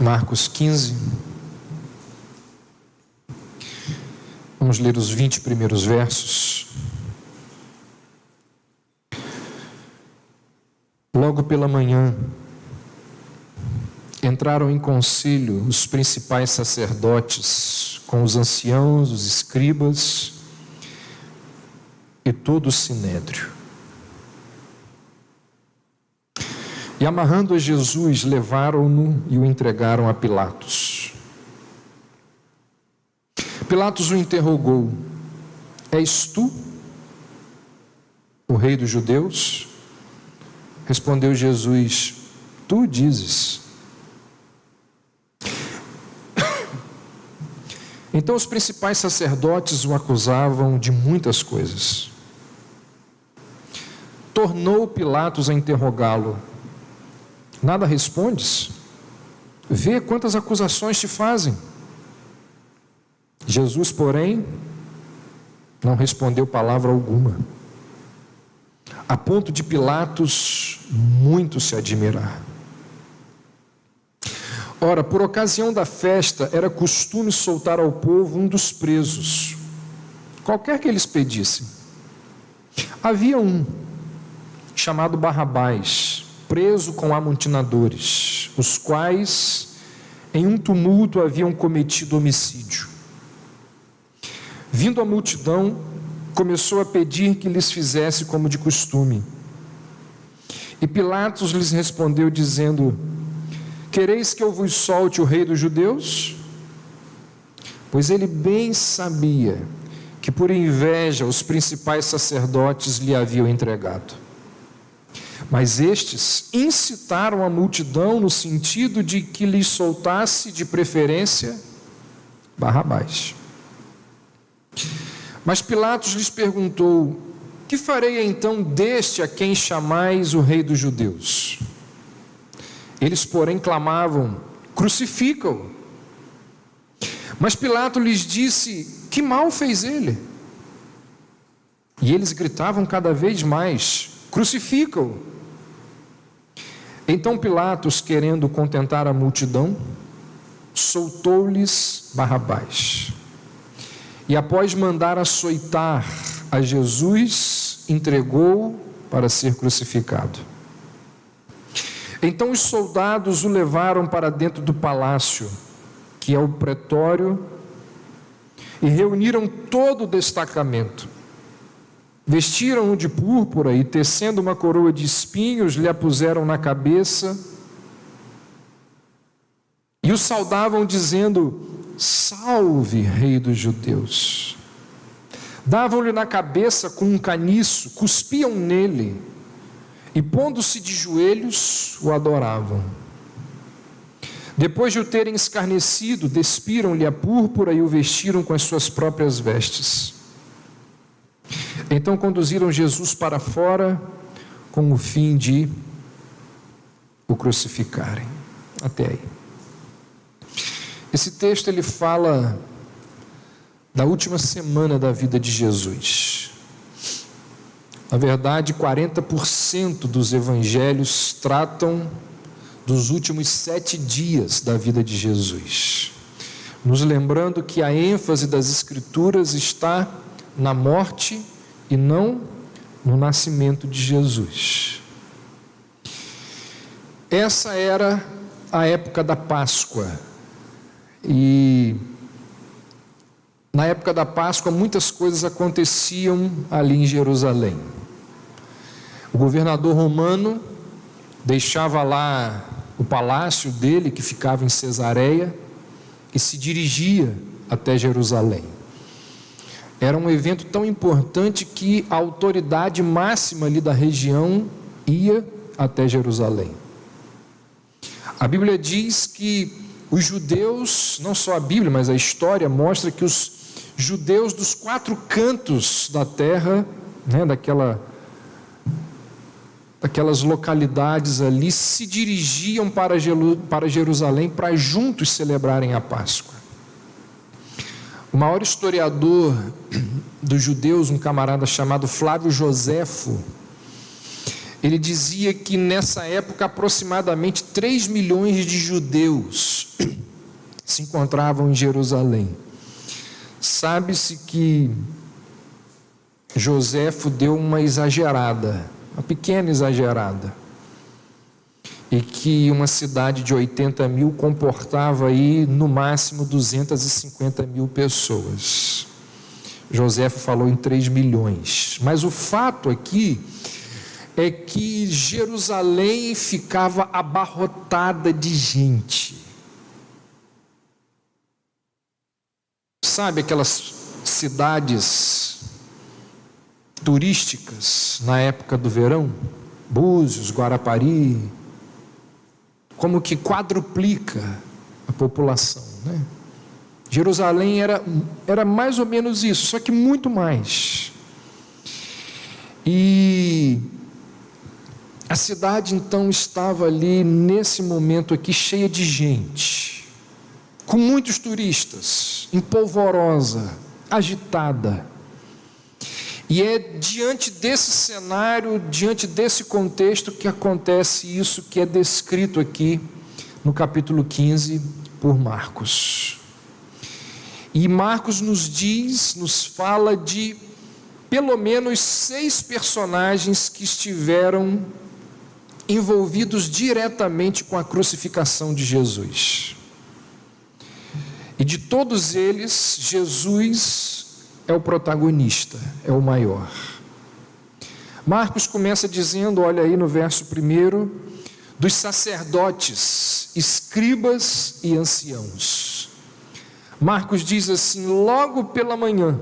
Marcos 15. Vamos ler os 20 primeiros versos. Logo pela manhã, entraram em concílio os principais sacerdotes, com os anciãos, os escribas e todo o sinédrio. E amarrando a Jesus, levaram-no e o entregaram a Pilatos. Pilatos o interrogou: És tu o rei dos judeus? Respondeu Jesus: Tu dizes. Então os principais sacerdotes o acusavam de muitas coisas. Tornou Pilatos a interrogá-lo: Nada respondes? Vê quantas acusações te fazem. Jesus, porém, não respondeu palavra alguma, a ponto de Pilatos muito se admirar. Ora, por ocasião da festa, era costume soltar ao povo um dos presos, qualquer que eles pedissem. Havia um, chamado Barrabás, preso com amotinadores, os quais, em um tumulto, haviam cometido homicídio. Vindo a multidão, começou a pedir que lhes fizesse como de costume. E Pilatos lhes respondeu dizendo: Quereis que eu vos solte o rei dos judeus? Pois ele bem sabia que por inveja os principais sacerdotes lhe haviam entregado. Mas estes incitaram a multidão no sentido de que lhes soltasse de preferência Barrabás. Mas Pilatos lhes perguntou: Que farei então deste a quem chamais o rei dos judeus? Eles, porém, clamavam: Crucifica-o. Mas Pilatos lhes disse: Que mal fez ele? E eles gritavam cada vez mais: Crucifica-o. Então Pilatos, querendo contentar a multidão, soltou-lhes Barrabás. E após mandar açoitar a Jesus, entregou-o para ser crucificado. Então os soldados o levaram para dentro do palácio, que é o pretório, e reuniram todo o destacamento. Vestiram-no de púrpura e, tecendo uma coroa de espinhos, lhe a puseram na cabeça e o saudavam dizendo: Salve, rei dos judeus. Davam-lhe na cabeça com um caniço, cuspiam nele e, pondo-se de joelhos, o adoravam. Depois de o terem escarnecido, despiram-lhe a púrpura e o vestiram com as suas próprias vestes. Então conduziram Jesus para fora com o fim de o crucificarem. Até aí. Esse texto ele fala da última semana da vida de Jesus. Na verdade, 40% dos evangelhos tratam dos últimos 7 dias da vida de Jesus, nos lembrando que a ênfase das Escrituras está na morte e não no nascimento de Jesus. Essa era a época da Páscoa. E na época da Páscoa muitas coisas aconteciam ali em Jerusalém. O governador romano deixava lá o palácio dele, que ficava em Cesareia, e se dirigia até Jerusalém. Era um evento tão importante que a autoridade máxima ali da região ia até Jerusalém. A Bíblia diz que os judeus, não só a Bíblia, mas a história mostra que os judeus dos 4 cantos da terra, daquelas localidades ali, se dirigiam para Jerusalém para juntos celebrarem a Páscoa. O maior historiador dos judeus, um camarada chamado Flávio Joséfo, ele dizia que nessa época aproximadamente 3 milhões de judeus se encontravam em Jerusalém. Sabe-se que Joséfo deu uma exagerada, uma pequena exagerada, e que uma cidade de 80 mil comportava aí no máximo 250 mil pessoas. Joséfo falou em 3 milhões, mas o fato aqui é que Jerusalém ficava abarrotada de gente. Sabe aquelas cidades turísticas na época do verão? Búzios, Guarapari, como que quadruplica a população, né? Jerusalém era mais ou menos isso, só que muito mais. E a cidade então estava ali nesse momento aqui cheia de gente, com muitos turistas, empolvorosa, agitada. E é diante desse cenário, diante desse contexto que acontece isso que é descrito aqui no capítulo 15 por Marcos. E Marcos nos fala de pelo menos 6 personagens que estiveram envolvidos diretamente com a crucificação de Jesus. E de todos eles, Jesus é o protagonista, é o maior. Marcos começa dizendo, olha aí no verso 1, dos sacerdotes, escribas e anciãos. Marcos diz assim: logo pela manhã,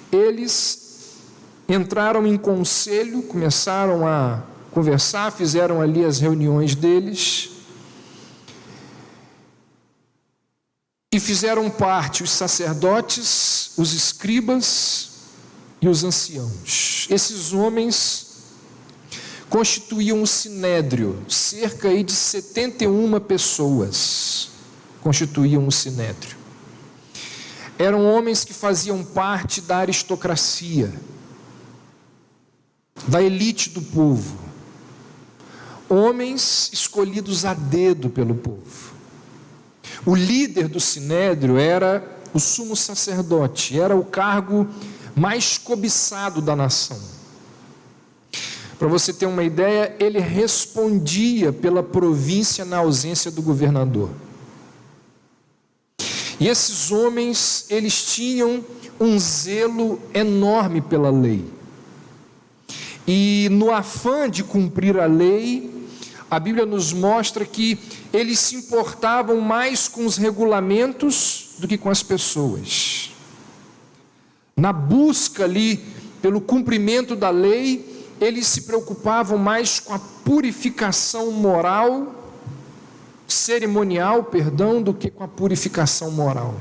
eles entraram em conselho, começaram a conversar, fizeram ali as reuniões deles, e fizeram parte os sacerdotes, os escribas e os anciãos. Esses homens constituíam o sinédrio, cerca aí de 71 pessoas constituíam o sinédrio. Eram homens que faziam parte da aristocracia, da elite do povo, homens escolhidos a dedo pelo povo. O líder do sinédrio era o sumo sacerdote, era o cargo mais cobiçado da nação. Para você ter uma ideia, ele respondia pela província na ausência do governador. E esses homens, eles tinham um zelo enorme pela lei. E no afã de cumprir a lei, a Bíblia nos mostra que eles se importavam mais com os regulamentos do que com as pessoas. Na busca ali pelo cumprimento da lei, eles se preocupavam mais com a purificação moral, cerimonial, do que com a purificação moral.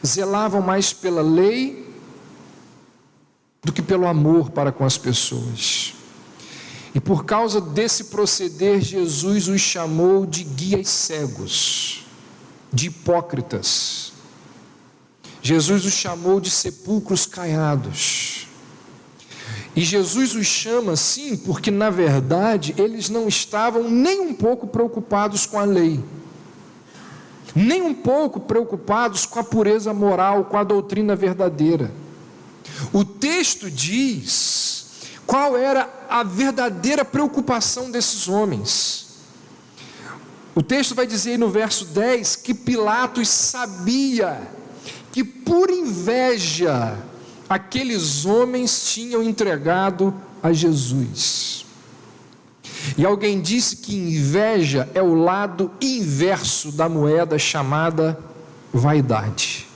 Zelavam mais pela lei do que pelo amor para com as pessoas. E por causa desse proceder, Jesus os chamou de guias cegos, de hipócritas. Jesus os chamou de sepulcros caiados. E Jesus os chama assim porque, na verdade, eles não estavam nem um pouco preocupados com a lei, nem um pouco preocupados com a pureza moral, com a doutrina verdadeira. O texto diz qual era a verdadeira preocupação desses homens. O texto vai dizer aí no verso 10 que Pilatos sabia que por inveja aqueles homens tinham entregado a Jesus. E alguém disse que inveja é o lado inverso da moeda chamada vaidade.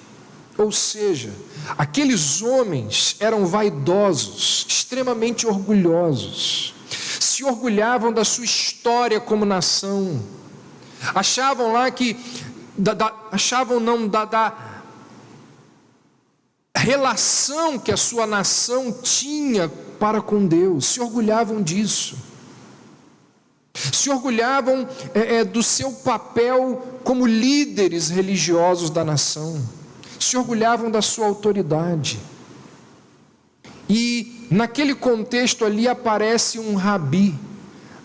Ou seja, aqueles homens eram vaidosos, extremamente orgulhosos, se orgulhavam da sua história como nação, achavam lá que, da relação que a sua nação tinha para com Deus, se orgulhavam disso, se orgulhavam do seu papel como líderes religiosos da nação, se orgulhavam da sua autoridade. E naquele contexto ali aparece um rabi,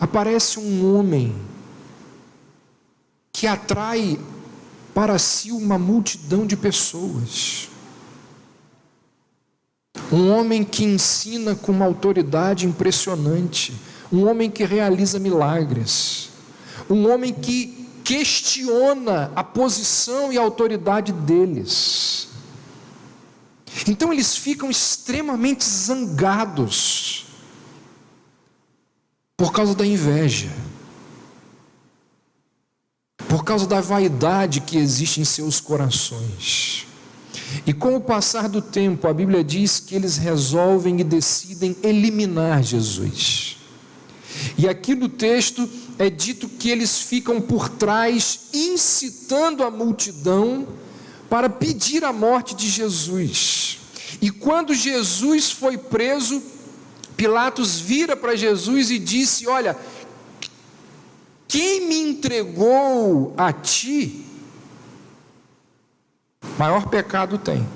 aparece um homem que atrai para si uma multidão de pessoas. Um homem que ensina com uma autoridade impressionante, um homem que realiza milagres, um homem que questiona a posição e a autoridade deles. Então eles ficam extremamente zangados por causa da inveja, por causa da vaidade que existe em seus corações. E com o passar do tempo, a Bíblia diz que eles resolvem e decidem eliminar Jesus. E aqui no texto é dito que eles ficam por trás, incitando a multidão para pedir a morte de Jesus. E quando Jesus foi preso, Pilatos vira para Jesus e disse: olha, quem me entregou a ti, maior pecado tem.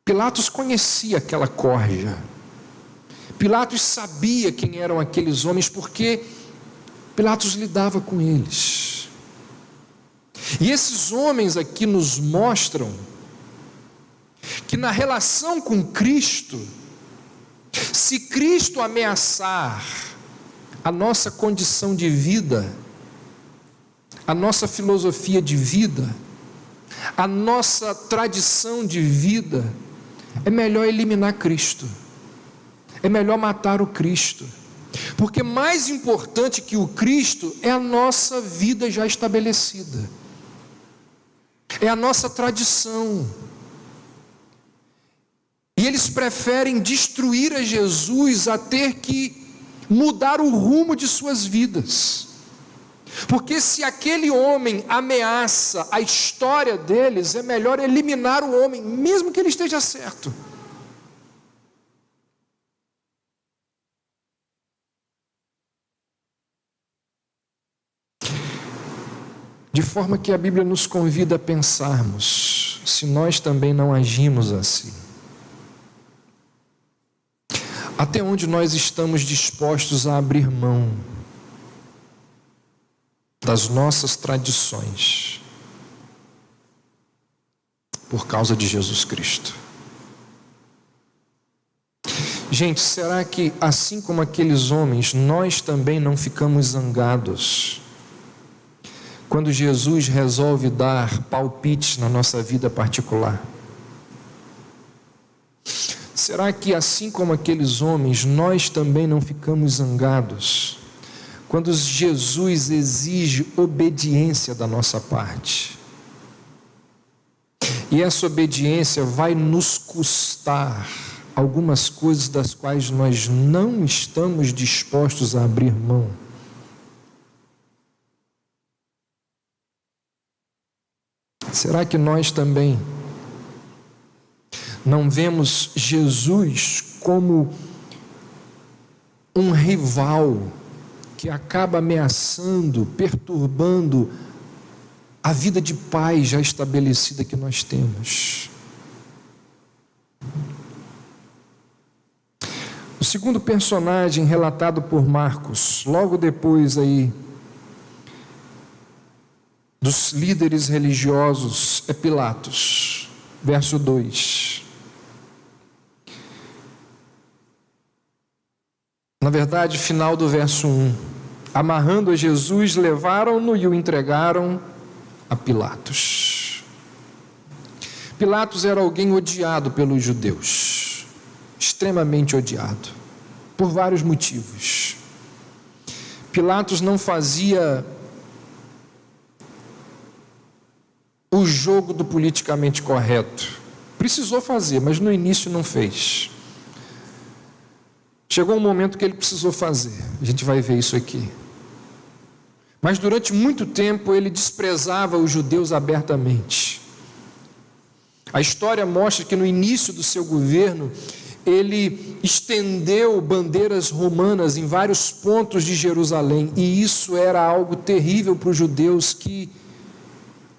Pilatos conhecia aquela corja. Pilatos sabia quem eram aqueles homens, porque Pilatos lidava com eles. E esses homens aqui nos mostram que na relação com Cristo, se Cristo ameaçar a nossa condição de vida, a nossa filosofia de vida, a nossa tradição de vida, é melhor eliminar Cristo, é melhor matar o Cristo, porque mais importante que o Cristo é a nossa vida já estabelecida, é a nossa tradição. E eles preferem destruir a Jesus a ter que mudar o rumo de suas vidas. Porque se aquele homem ameaça a história deles, é melhor eliminar o homem, mesmo que ele esteja certo. De forma que a Bíblia nos convida a pensarmos se nós também não agimos assim. Até onde nós estamos dispostos a abrir mão das nossas tradições por causa de Jesus Cristo? Gente, será que assim como aqueles homens, nós também não ficamos zangados quando Jesus resolve dar palpites na nossa vida particular? Será que assim como aqueles homens, nós também não ficamos zangados quando Jesus exige obediência da nossa parte? E essa obediência vai nos custar algumas coisas das quais nós não estamos dispostos a abrir mão. Será que nós também não vemos Jesus como um rival que acaba ameaçando, perturbando a vida de paz já estabelecida que nós temos? O segundo personagem relatado por Marcos, logo depois aí dos líderes religiosos, é Pilatos, verso 2. Na verdade, final do verso 1. Amarrando a Jesus, levaram-no e o entregaram a Pilatos. Pilatos era alguém odiado pelos judeus, extremamente odiado, por vários motivos. Pilatos não fazia o jogo do politicamente correto. Precisou fazer, mas no início não fez. Chegou um momento que ele precisou fazer. A gente vai ver isso aqui. Mas durante muito tempo ele desprezava os judeus abertamente. A história mostra que no início do seu governo, ele estendeu bandeiras romanas em vários pontos de Jerusalém. E isso era algo terrível para os judeus que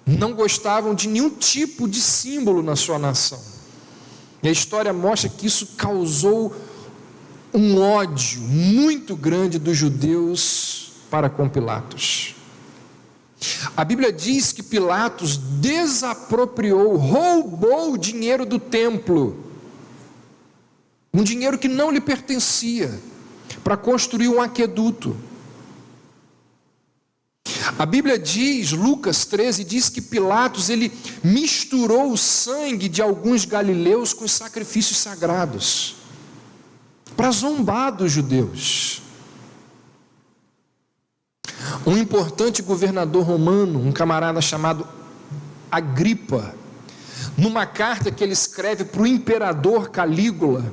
não gostavam de nenhum tipo de símbolo na sua nação. E a história mostra que isso causou um ódio muito grande dos judeus para com Pilatos. A Bíblia diz que Pilatos desapropriou, roubou o dinheiro do templo, um dinheiro que não lhe pertencia, para construir um aqueduto. A Bíblia diz, Lucas 13, diz que Pilatos, ele misturou o sangue de alguns galileus com os sacrifícios sagrados, para zombar dos judeus. Um importante governador romano, um camarada chamado Agripa, numa carta que ele escreve para o imperador Calígula,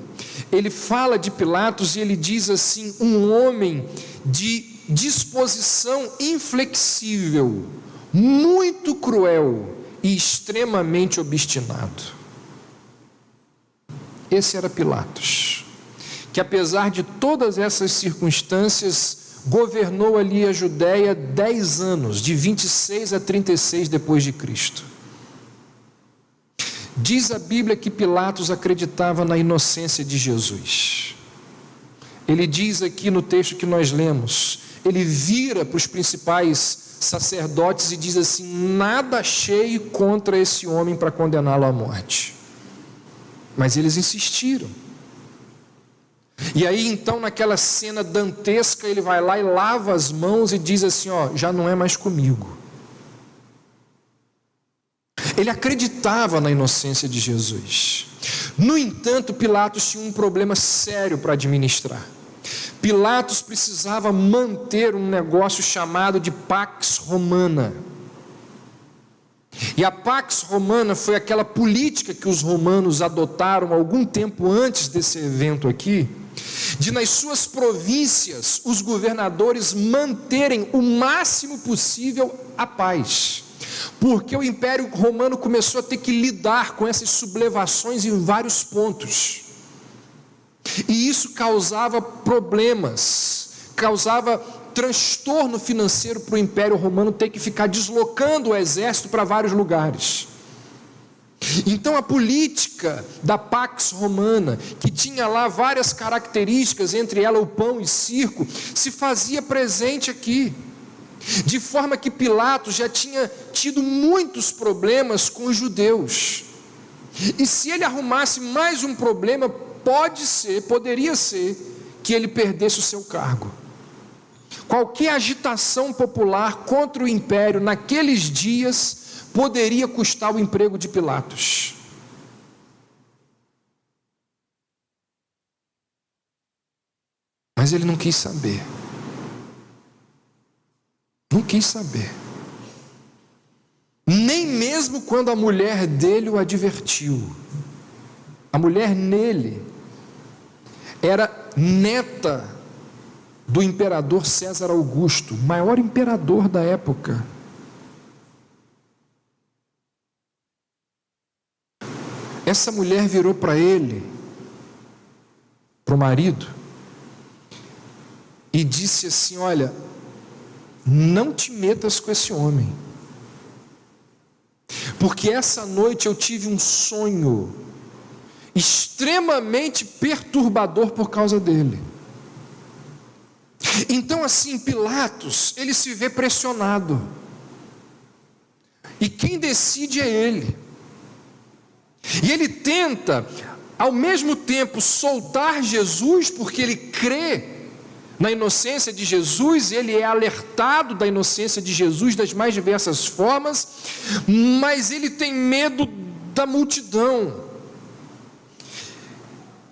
ele fala de Pilatos e ele diz assim: um homem de disposição inflexível, muito cruel e extremamente obstinado. Esse era Pilatos, que apesar de todas essas circunstâncias, governou ali a Judéia 10 anos, de 26 a 36 depois de Cristo. Diz a Bíblia que Pilatos acreditava na inocência de Jesus. Ele diz aqui no texto que nós lemos, ele vira para os principais sacerdotes e diz assim: nada achei contra esse homem para condená-lo à morte. Mas eles insistiram. E aí então, naquela cena dantesca, ele vai lá e lava as mãos e diz assim: já não é mais comigo. Ele acreditava na inocência de Jesus. No entanto, Pilatos tinha um problema sério para administrar. Pilatos precisava manter um negócio chamado de Pax Romana. E a Pax Romana foi aquela política que os romanos adotaram algum tempo antes desse evento aqui, de nas suas províncias os governadores manterem o máximo possível a paz, porque o Império Romano começou a ter que lidar com essas sublevações em vários pontos, e isso causava problemas, causava transtorno financeiro para o Império Romano ter que ficar deslocando o exército para vários lugares. Então a política da Pax Romana, que tinha lá várias características, entre elas o pão e circo, se fazia presente aqui, de forma que Pilatos já tinha tido muitos problemas com os judeus, e se ele arrumasse mais um problema, poderia ser que ele perdesse o seu cargo. Qualquer agitação popular contra o império naqueles dias poderia custar o emprego de Pilatos. Mas ele não quis saber. Não quis saber. Nem mesmo quando a mulher dele o advertiu. A mulher nele era neta do imperador César Augusto, maior imperador da época. Essa mulher virou para ele, para o marido, e disse assim: olha, não te metas com esse homem, porque essa noite eu tive um sonho extremamente perturbador por causa dele. Então assim, Pilatos, ele se vê pressionado, e quem decide é ele. E ele tenta, ao mesmo tempo, soltar Jesus, porque ele crê na inocência de Jesus, ele é alertado da inocência de Jesus das mais diversas formas, mas ele tem medo da multidão,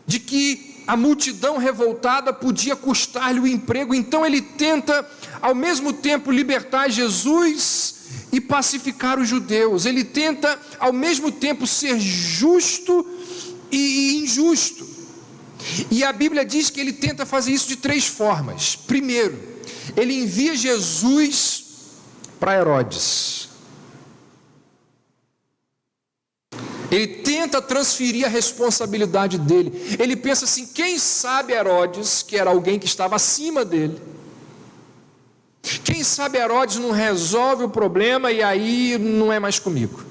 de que a multidão revoltada podia custar-lhe o emprego. Então ele tenta, ao mesmo tempo, libertar Jesus e pacificar os judeus. Ele tenta, ao mesmo tempo, ser justo e injusto. E a Bíblia diz que ele tenta fazer isso de 3 formas. Primeiro, ele envia Jesus para Herodes. Ele tenta transferir a responsabilidade dele. Ele pensa assim: quem sabe Herodes, que era alguém que estava acima dele, quem sabe Herodes não resolve o problema e aí não é mais comigo.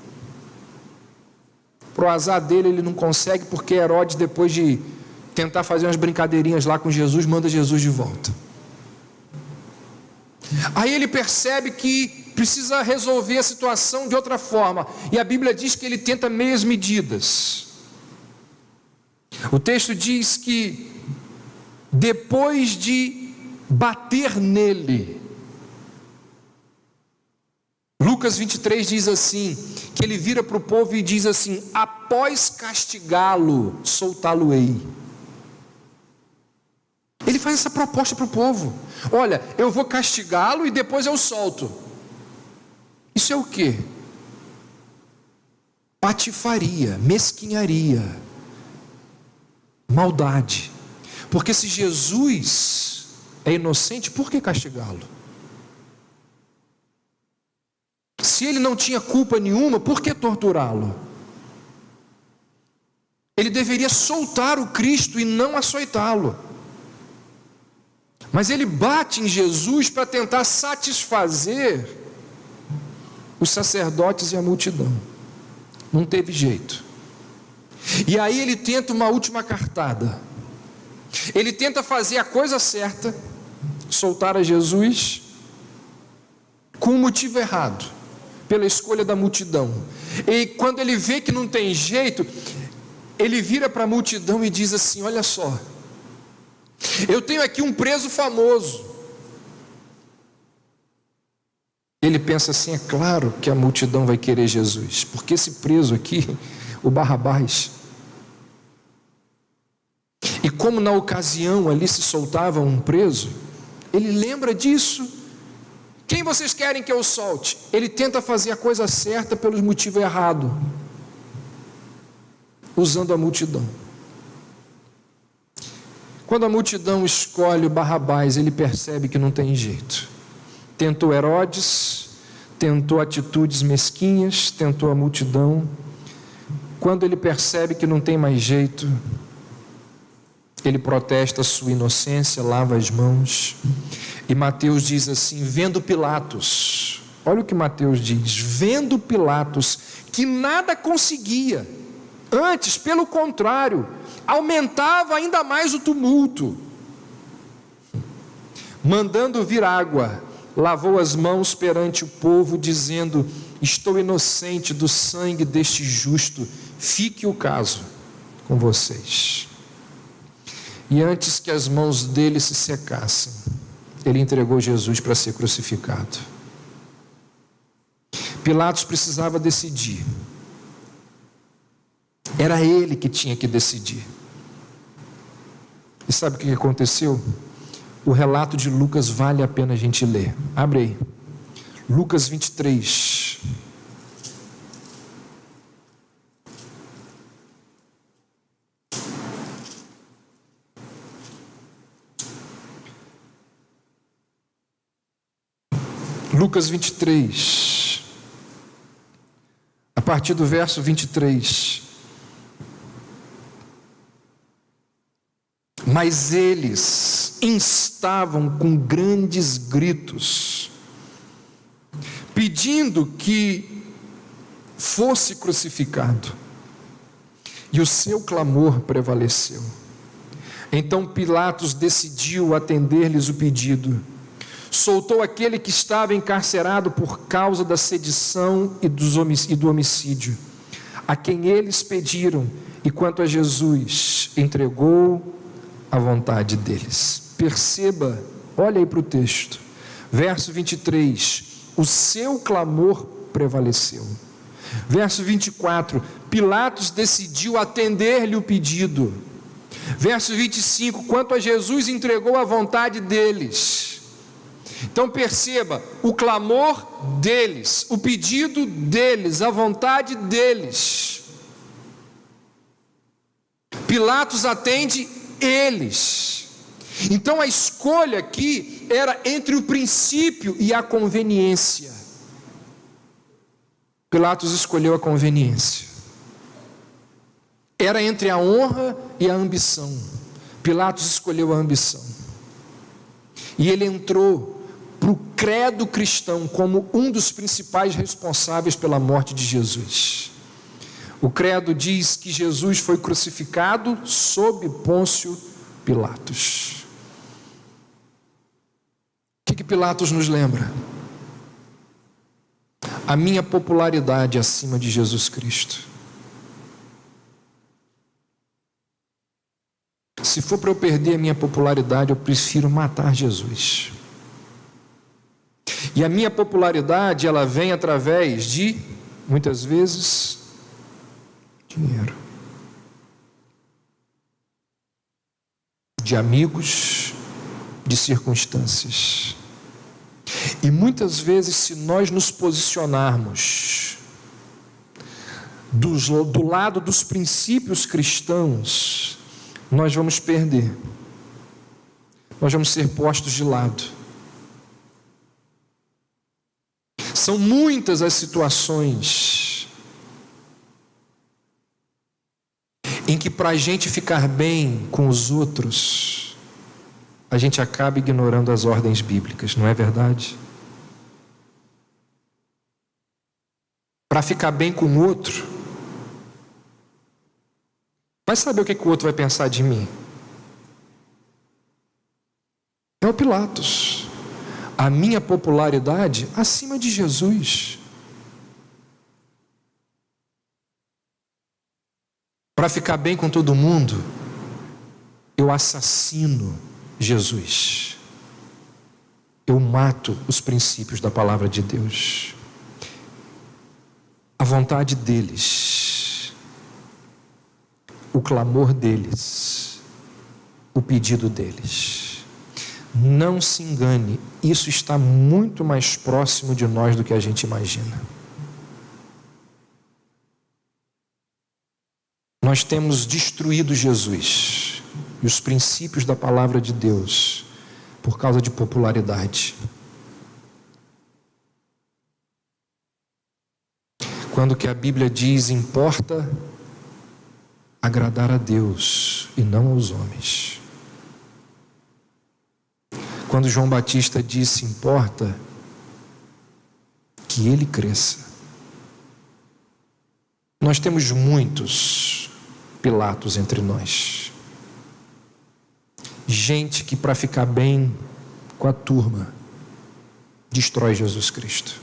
Pro azar dele, ele não consegue, porque Herodes, depois de tentar fazer umas brincadeirinhas lá com Jesus, manda Jesus de volta. Aí ele percebe que precisa resolver a situação de outra forma, e a Bíblia diz que ele tenta meias medidas. O texto diz que depois de bater nele, Lucas 23 diz assim, que ele vira para o povo e diz assim: após castigá-lo, soltá-lo-ei. Ele faz essa proposta para o povo: olha, eu vou castigá-lo e depois eu solto. Isso é o quê? Patifaria, mesquinharia, maldade. Porque se Jesus é inocente, por que castigá-lo? Se ele não tinha culpa nenhuma, por que torturá-lo? Ele deveria soltar o Cristo e não açoitá-lo. Mas ele bate em Jesus para tentar satisfazer os sacerdotes e a multidão. Não teve jeito. E aí ele tenta uma última cartada. Ele tenta fazer a coisa certa, soltar a Jesus, com o motivo errado, pela escolha da multidão. E quando ele vê que não tem jeito, ele vira para a multidão e diz assim: olha só, eu tenho aqui um preso famoso. Ele pensa assim: é claro que a multidão vai querer Jesus, porque esse preso aqui, o Barrabás. E como na ocasião ali se soltava um preso, ele lembra disso. Quem vocês querem que eu solte? Ele tenta fazer a coisa certa pelos motivos errados, usando a multidão. Quando a multidão escolhe o Barrabás, ele percebe que não tem jeito. Tentou Herodes, tentou atitudes mesquinhas, tentou a multidão. Quando ele percebe que não tem mais jeito, ele protesta a sua inocência, lava as mãos. E Mateus diz assim: vendo Pilatos, olha o que Mateus diz: vendo Pilatos que nada conseguia, antes, pelo contrário, aumentava ainda mais o tumulto, mandando vir água, lavou as mãos perante o povo, dizendo: estou inocente do sangue deste justo, fique o caso com vocês. E antes que as mãos dele se secassem, ele entregou Jesus para ser crucificado. Pilatos precisava decidir. Era ele que tinha que decidir. E sabe o que aconteceu? O relato de Lucas vale a pena a gente ler. Abre aí. Lucas 23. Lucas 23, a partir do verso 23. Mas eles instavam com grandes gritos, pedindo que fosse crucificado. E o seu clamor prevaleceu. Então Pilatos decidiu atender-lhes o pedido. Soltou aquele que estava encarcerado por causa da sedição e do homicídio, a quem eles pediram, e quanto a Jesus, entregou à vontade deles. Perceba, olha aí para o texto, verso 23, o seu clamor prevaleceu. Verso 24, Pilatos decidiu atender-lhe o pedido. Verso 25, quanto a Jesus, entregou à vontade deles. Então perceba, o clamor deles, o pedido deles, a vontade deles. Pilatos atende eles. Então a escolha aqui era entre o princípio e a conveniência. Pilatos escolheu a conveniência. Era entre a honra e a ambição. Pilatos escolheu a ambição. E ele entrou para o credo cristão como um dos principais responsáveis pela morte de Jesus. O credo diz que Jesus foi crucificado sob Pôncio Pilatos. O que Pilatos nos lembra? A minha popularidade acima de Jesus Cristo. Se for para eu perder a minha popularidade, eu prefiro matar Jesus. E a minha popularidade, ela vem através de, muitas vezes, dinheiro. De amigos, de circunstâncias. E muitas vezes, se nós nos posicionarmos do lado dos princípios cristãos, nós vamos perder. Nós vamos ser postos de lado. São muitas as situações em que, para a gente ficar bem com os outros, a gente acaba ignorando as ordens bíblicas, não é verdade? Para ficar bem com o outro, vai saber o que o outro vai pensar de mim? É o Pilatos. A minha popularidade acima de Jesus. Para ficar bem com todo mundo, eu assassino Jesus. Eu mato os princípios da palavra de Deus. A vontade deles, o clamor deles, o pedido deles. Não se engane, isso está muito mais próximo de nós do que a gente imagina. Nós temos destruído Jesus e os princípios da palavra de Deus por causa de popularidade. Quando que a Bíblia diz, importa agradar a Deus e não aos homens. Quando João Batista disse, importa que ele cresça. Nós temos muitos Pilatos entre nós. Gente que, para ficar bem com a turma, destrói Jesus Cristo.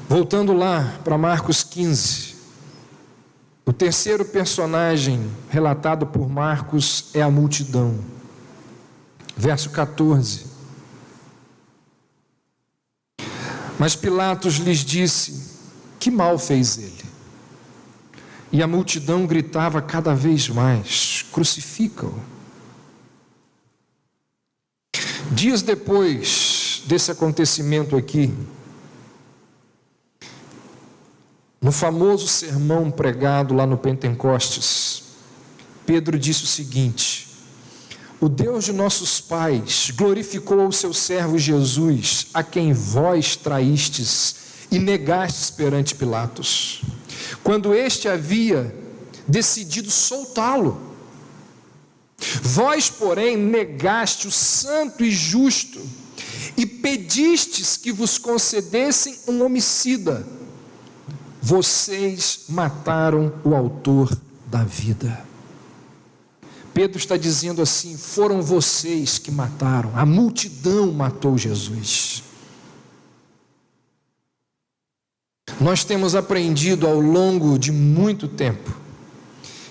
Voltando lá para Marcos 15, o terceiro personagem relatado por Marcos é a multidão. Verso 14. Mas Pilatos lhes disse, que mal fez ele? E a multidão gritava cada vez mais, crucifica-o. Dias depois desse acontecimento aqui, no famoso sermão pregado lá no Pentecostes, Pedro disse o seguinte, o Deus de nossos pais glorificou o seu servo Jesus, a quem vós traístes e negastes perante Pilatos, quando este havia decidido soltá-lo. Vós, porém, negaste o santo e justo e pedistes que vos concedessem um homicida. Vocês mataram o autor da vida. Pedro está dizendo assim, foram vocês que mataram, a multidão matou Jesus. Nós temos aprendido ao longo de muito tempo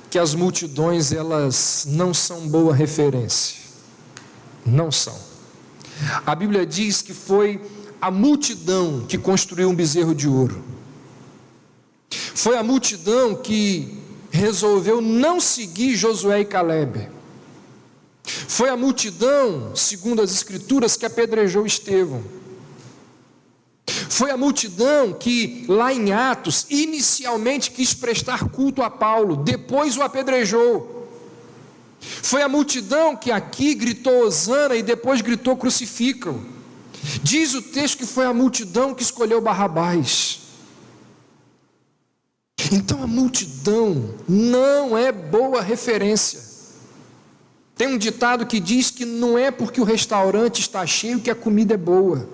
que as multidões, elas não são boa referência. Não são. A Bíblia diz que foi a multidão que construiu um bezerro de ouro. Foi a multidão que resolveu não seguir Josué e Calebe. Foi a multidão, segundo as Escrituras, que apedrejou Estevão. Foi a multidão que, lá em Atos, inicialmente quis prestar culto a Paulo, depois o apedrejou. Foi a multidão que aqui gritou Hosana e depois gritou crucificam. Diz o texto que foi a multidão que escolheu Barrabás. Então a multidão não é boa referência. Tem um ditado que diz que não é porque o restaurante está cheio que a comida é boa.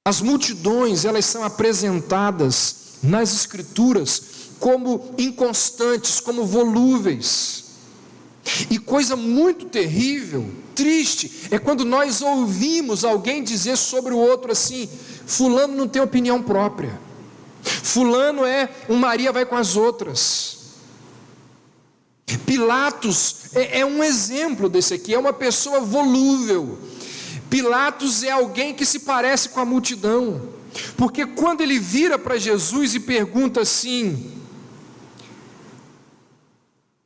As multidões, elas são apresentadas nas Escrituras como inconstantes, como volúveis. E coisa muito terrível, triste, é quando nós ouvimos alguém dizer sobre o outro assim: fulano não tem opinião própria, fulano é um Maria vai com as outras. Pilatos é um exemplo desse aqui, é uma pessoa volúvel. Pilatos é alguém que se parece com a multidão, porque quando ele vira para Jesus e pergunta assim: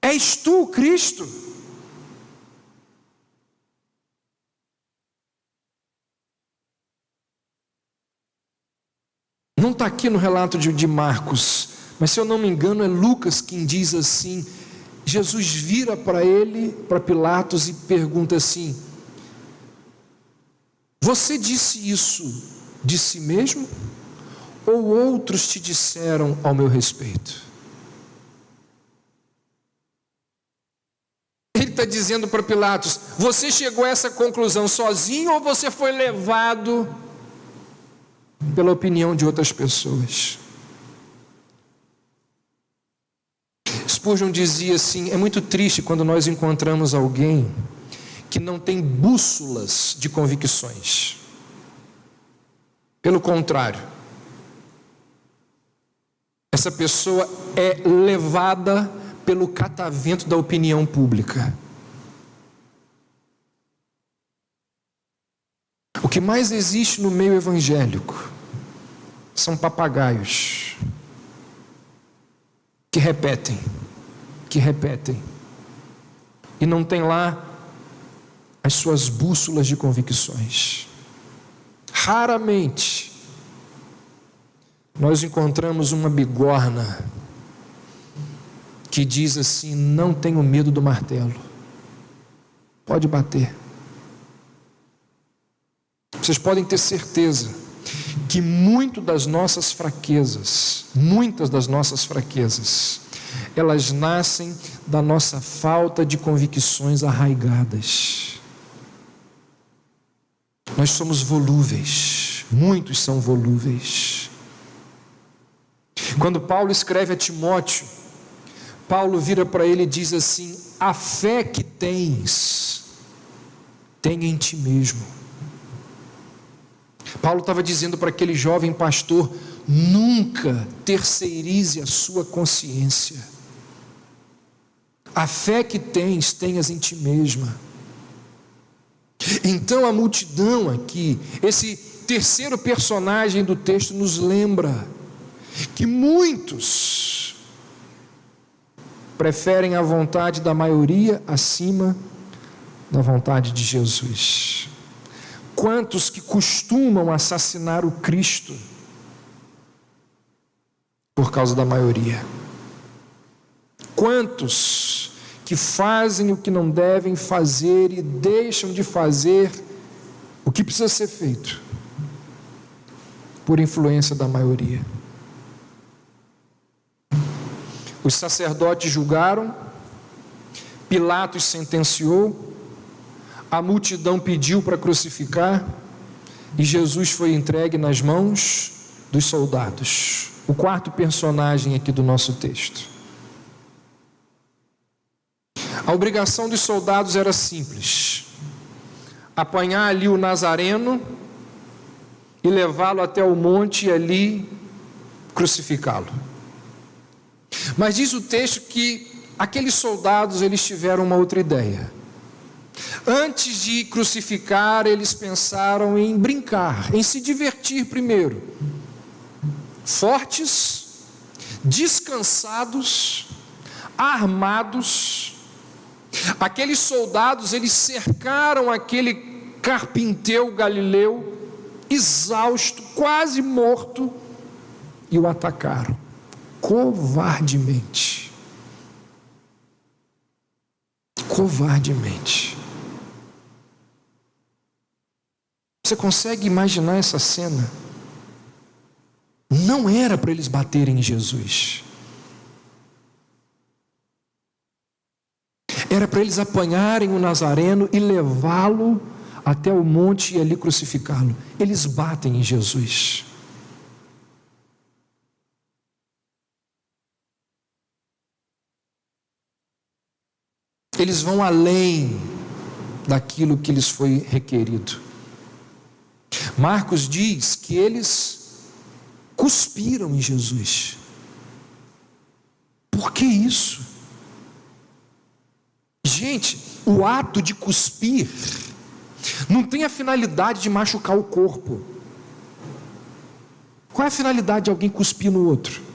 és tu o Cristo? Não está aqui no relato de Marcos, mas se eu não me engano é Lucas quem diz assim. Jesus vira para ele, para Pilatos, e pergunta assim: você disse isso de si mesmo? Ou outros te disseram ao meu respeito? Ele está dizendo para Pilatos: você chegou a essa conclusão sozinho ou você foi levado pela opinião de outras pessoas? Spurgeon dizia assim: é muito triste quando nós encontramos alguém que não tem bússolas de convicções. Pelo contrário, essa pessoa é levada pelo catavento da opinião pública. O que mais existe no meio evangélico são papagaios que repetem, e não tem lá as suas bússolas de convicções. Raramente nós encontramos uma bigorna que diz assim: não tenho medo do martelo, pode bater. Vocês podem ter certeza que muitas das nossas fraquezas, elas nascem da nossa falta de convicções arraigadas. Nós somos volúveis, muitos são volúveis. Quando Paulo escreve a Timóteo, Paulo vira para ele e diz assim: a fé que tens, tenha em ti mesmo. Paulo estava dizendo para aquele jovem pastor: nunca terceirize a sua consciência. A fé que tens, tenhas em ti mesma. Então a multidão aqui, esse terceiro personagem do texto, nos lembra que muitos preferem a vontade da maioria acima da vontade de Jesus. Quantos que costumam assassinar o Cristo por causa da maioria? Quantos que fazem o que não devem fazer e deixam de fazer o que precisa ser feito por influência da maioria? Os sacerdotes julgaram, Pilatos sentenciou, a multidão pediu para crucificar e Jesus foi entregue nas mãos dos soldados. O quarto personagem aqui do nosso texto. A obrigação dos soldados era simples: apanhar ali o Nazareno e levá-lo até o monte e ali crucificá-lo. Mas diz o texto que aqueles soldados, eles tiveram uma outra ideia. Antes de crucificar, eles pensaram em brincar, em se divertir primeiro. Fortes, descansados, armados, aqueles soldados, eles cercaram aquele carpinteiro galileu, exausto, quase morto, e o atacaram covardemente. Covardemente. Você consegue imaginar essa cena? Não era para eles baterem em Jesus. Era para eles apanharem o Nazareno e levá-lo até o monte e ali crucificá-lo. Eles batem em Jesus. Eles vão além daquilo que lhes foi requerido. Marcos diz que eles cuspiram em Jesus. Por que isso? Gente, o ato de cuspir não tem a finalidade de machucar o corpo. Qual é a finalidade de alguém cuspir no outro?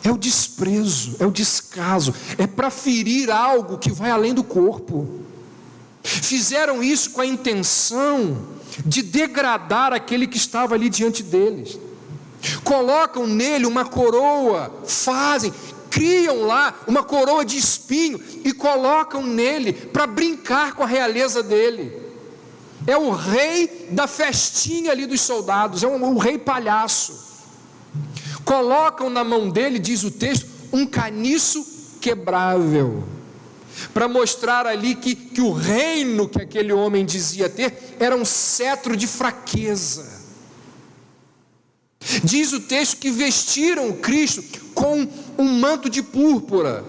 É o desprezo, é o descaso, é para ferir algo que vai além do corpo. Fizeram isso com a intenção de degradar aquele que estava ali diante deles. Colocam nele uma coroa, criam lá uma coroa de espinho e colocam nele para brincar com a realeza dele. É o rei da festinha ali dos soldados, é um rei palhaço. Colocam na mão dele, diz o texto, um caniço quebrável, para mostrar ali que o reino que aquele homem dizia ter era um cetro de fraqueza. Diz o texto que vestiram o Cristo com um manto de púrpura,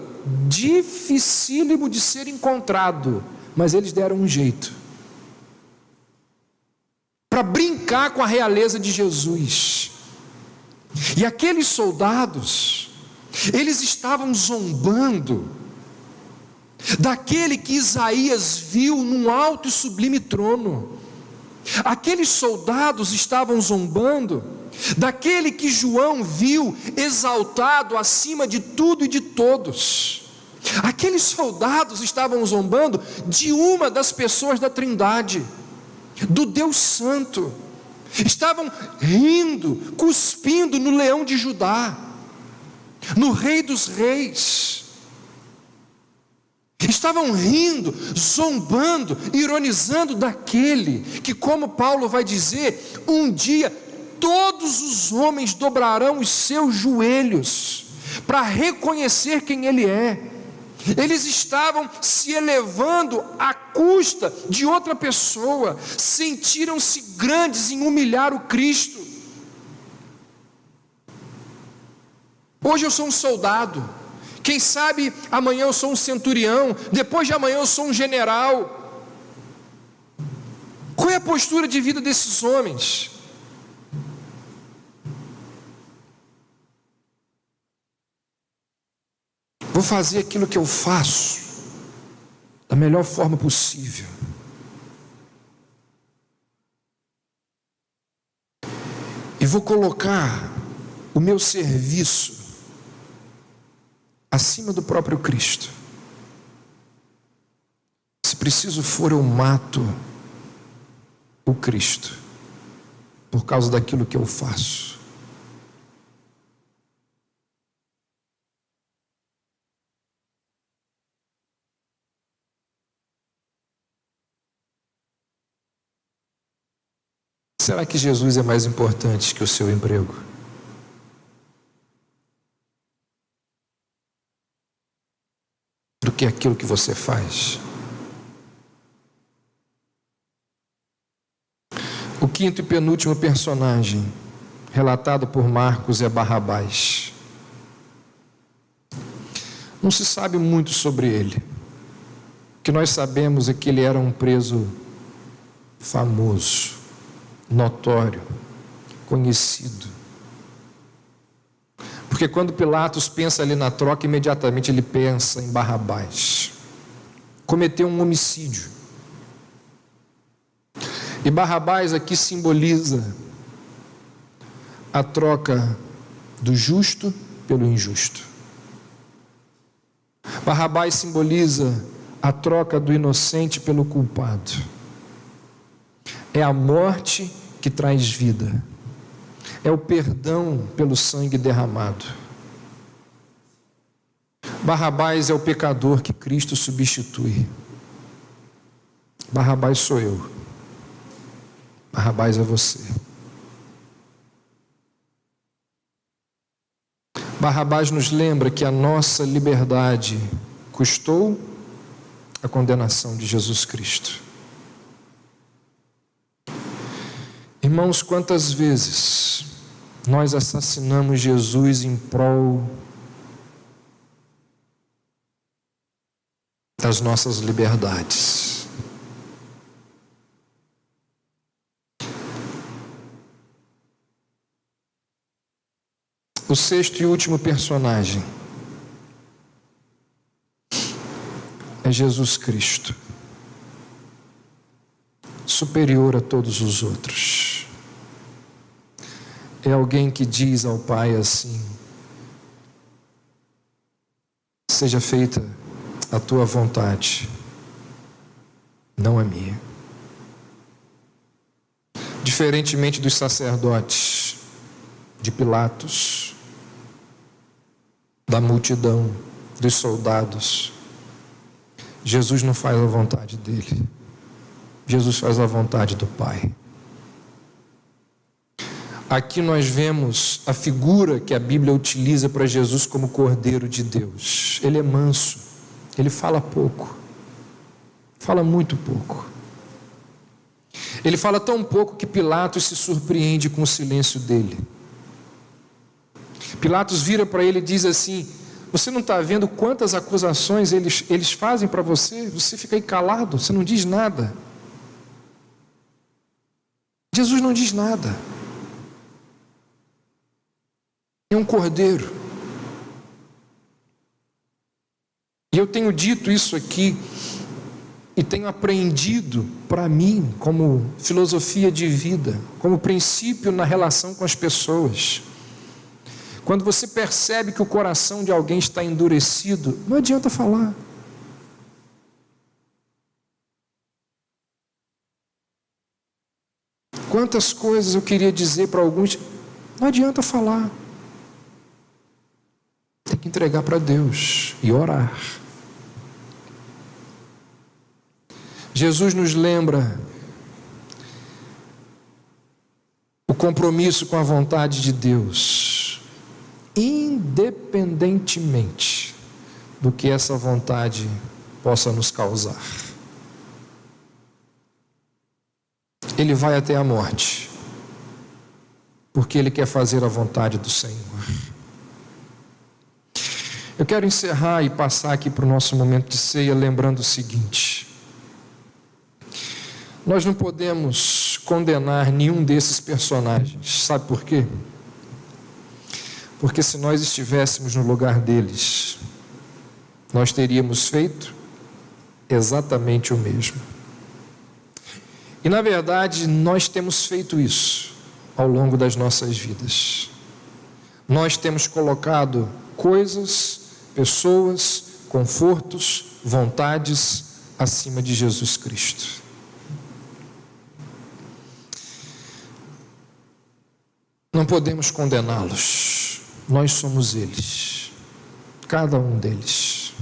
dificílimo de ser encontrado, mas eles deram um jeito, para brincar com a realeza de Jesus. E aqueles soldados, eles estavam zombando daquele que Isaías viu num alto e sublime trono. Aqueles soldados estavam zombando daquele que João viu exaltado acima de tudo e de todos. Aqueles soldados estavam zombando de uma das pessoas da Trindade, do Deus Santo. Estavam rindo, cuspindo no leão de Judá, no Rei dos Reis. Estavam rindo, zombando, ironizando daquele que, como Paulo vai dizer, um dia todos os homens dobrarão os seus joelhos para reconhecer quem ele é. Eles estavam se elevando à custa de outra pessoa, sentiram-se grandes em humilhar o Cristo. Hoje eu sou um soldado, quem sabe amanhã eu sou um centurião, depois de amanhã eu sou um general. Qual é a postura de vida desses homens? Vou fazer aquilo que eu faço da melhor forma possível. E vou colocar o meu serviço acima do próprio Cristo. Se preciso for, eu mato o Cristo por causa daquilo que eu faço. Será que Jesus é mais importante que o seu emprego? Do que aquilo que você faz? O quinto e penúltimo personagem relatado por Marcos é Barrabás. Não se sabe muito sobre ele. O que nós sabemos é que ele era um preso famoso, notório, conhecido. Porque quando Pilatos pensa ali na troca, imediatamente ele pensa em Barrabás. Cometeu um homicídio. E Barrabás aqui simboliza a troca do justo pelo injusto. Barrabás simboliza a troca do inocente pelo culpado. É a morte que traz vida. É o perdão pelo sangue derramado. Barrabás é o pecador que Cristo substitui. Barrabás sou eu. Barrabás é você. Barrabás nos lembra que a nossa liberdade custou a condenação de Jesus Cristo. Irmãos, quantas vezes nós assassinamos Jesus em prol das nossas liberdades? O sexto e último personagem é Jesus Cristo, superior a todos os outros. É alguém que diz ao Pai assim: seja feita a tua vontade, não a minha. Diferentemente dos sacerdotes, de Pilatos, da multidão, dos soldados, Jesus não faz a vontade dele. Jesus faz a vontade do Pai. Aqui nós vemos a figura que a Bíblia utiliza para Jesus como Cordeiro de Deus. Ele é manso, ele fala pouco, fala muito pouco. Ele fala tão pouco que Pilatos se surpreende com o silêncio dele. Pilatos vira para ele e diz assim: você não está vendo quantas acusações eles fazem para você? Você fica aí calado, você não diz nada. Jesus não diz nada. É um cordeiro. E eu tenho dito isso aqui e tenho aprendido para mim como filosofia de vida, como princípio na relação com as pessoas. Quando você percebe que o coração de alguém está endurecido, não adianta falar. Quantas coisas eu queria dizer para alguns, não adianta falar. Tem que entregar para Deus e orar. Jesus nos lembra o compromisso com a vontade de Deus, independentemente do que essa vontade possa nos causar. Ele vai até a morte, porque ele quer fazer a vontade do Senhor. Eu quero encerrar e passar aqui para o nosso momento de ceia lembrando o seguinte: nós não podemos condenar nenhum desses personagens. Sabe por quê? Porque se nós estivéssemos no lugar deles, nós teríamos feito exatamente o mesmo. E na verdade, nós temos feito isso ao longo das nossas vidas. Nós temos colocado coisas, pessoas, confortos, vontades acima de Jesus Cristo. Não podemos condená-los. Nós somos eles, cada um deles.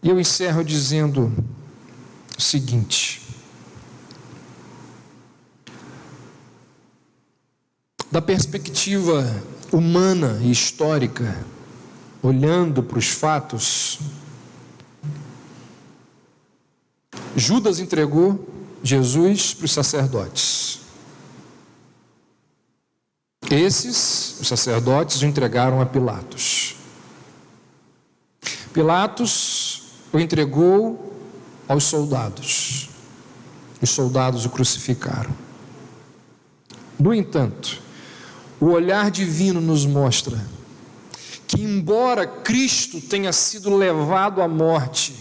E eu encerro dizendo o seguinte: da perspectiva humana e histórica, olhando para os fatos, Judas entregou Jesus para os sacerdotes. Esses, os sacerdotes, o entregaram a Pilatos. Pilatos o entregou aos soldados. Os soldados o crucificaram. No entanto, o olhar divino nos mostra que, embora Cristo tenha sido levado à morte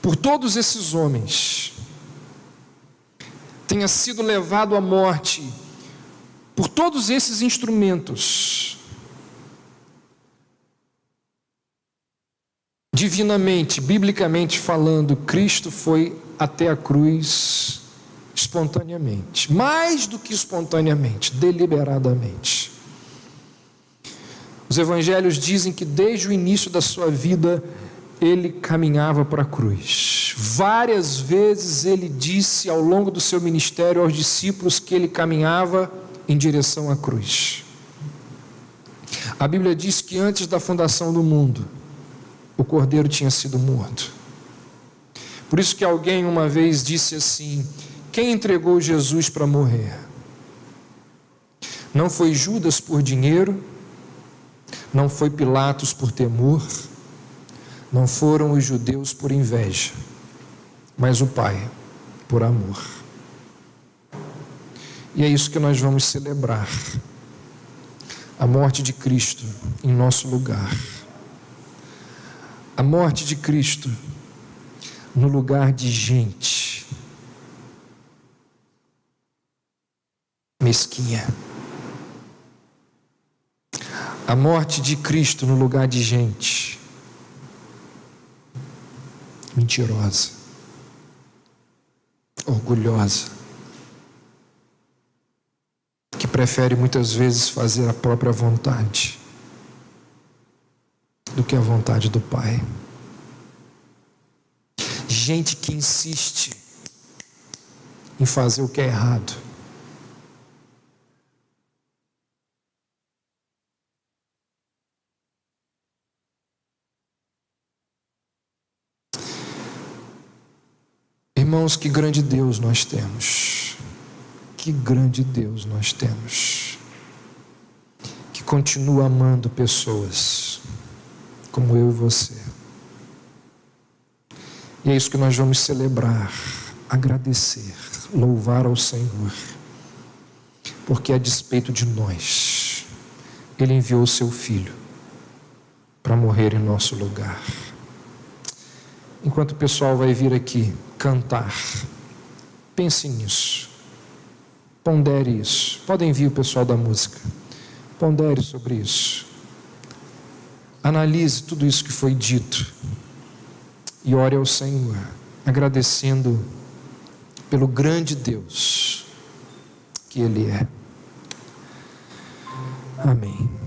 por todos esses homens, tenha sido levado à morte por todos esses instrumentos, divinamente, biblicamente falando, Cristo foi até a cruz espontaneamente, mais do que espontaneamente, deliberadamente. Os evangelhos dizem que desde o início da sua vida ele caminhava para a cruz. Várias vezes ele disse ao longo do seu ministério aos discípulos que ele caminhava em direção à cruz. A Bíblia diz que antes da fundação do mundo, o Cordeiro tinha sido morto. Por isso que alguém uma vez disse assim, quem entregou Jesus para morrer? Não foi Judas por dinheiro, não foi Pilatos por temor, não foram os judeus por inveja, mas o Pai por amor. E é isso que nós vamos celebrar, a morte de Cristo em nosso lugar. A morte de Cristo no lugar de gente mesquinha. A morte de Cristo no lugar de gente mentirosa, orgulhosa, que prefere muitas vezes fazer a própria vontade do que a vontade do Pai. Gente que insiste em fazer o que é errado. Irmãos, que grande Deus nós temos. Que grande Deus nós temos. Que continua amando pessoas como eu e você. E é isso que nós vamos celebrar, agradecer, louvar ao Senhor. Porque a despeito de nós, Ele enviou o seu Filho para morrer em nosso lugar. Enquanto o pessoal vai vir aqui cantar, pense nisso, pondere isso. Podem vir o pessoal da música, pondere sobre isso. Analise tudo isso que foi dito e ore ao Senhor, agradecendo pelo grande Deus que Ele é. Amém.